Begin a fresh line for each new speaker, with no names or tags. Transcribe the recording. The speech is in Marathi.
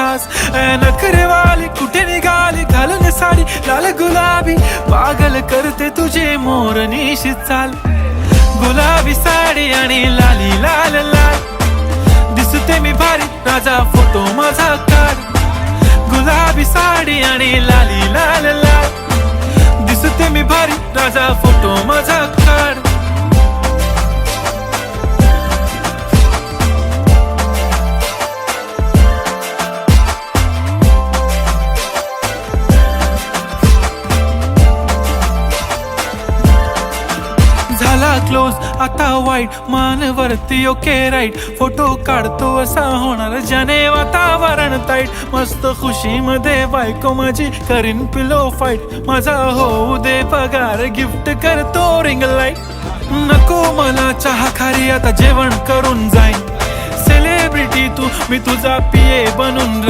खास. नखरेवाली कुठे निघाली घालून साडी लाल गुलाबी, पागल करते तुझे मोरनीशी चाल. गुलाबी साडी आणि लाली लाल लाल, दिसते मी भारी राजा फोटो माझा काढ. गुलाबी साडी आणि लाली लाल लाल, दिसते मी भारी राजा फोटो माझा काढ. झाला क्लोज आता वाईट, मानवरती ओके राईट. फोटो काढतो असा होणार ज्याने वातावरण ताईट. मस्त खुशी मध्ये बायको माझी करीन पिलो फाईट. माझा होऊ दे पगार गिफ्ट करतो रिंग लाईट. नको मला चहा खारी आता जेवण करून जाईन. सेलिब्रिटी तू मी तुझा पिये बनून